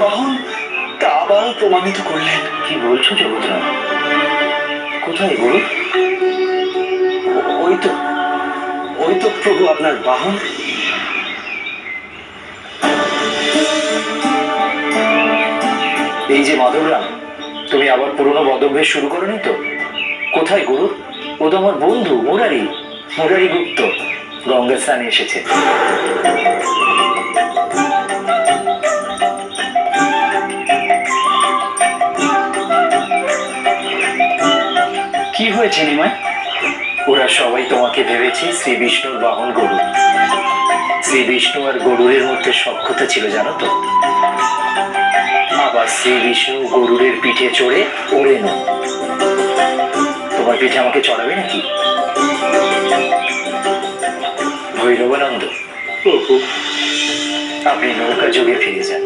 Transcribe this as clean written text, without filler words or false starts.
বাহন তা আবার প্রমাণিত করলেন। কি বলছো জগৎরাম? কোথায় গুরু? ওই তো ওই তো প্রভু আপনার বাহন। এই যে মাধবরাম, তুমি আবার পুরনো বদভ্যাস শুরু করনি তো? কোথায় গুরু? ও তো আমার বন্ধু মুরারি গুপ্ত গঙ্গা স্নানে এসেছে। কি হয়েছে নিমাই? ওরা সবাই তোমাকে ভেবেছে শ্রী বিষ্ণুর বাহন গরু। শ্রী বিষ্ণু আর গরুরের মধ্যে সখ্যতা ছিল জানো তো? আবার শ্রী বিষ্ণু গরুরের পিঠে চড়ে ওড়েন। তোমার পিঠে আমাকে চড়াবে নাকি? ভৈরবানন্দ, আপনি নৌকা যোগে ফিরে যান।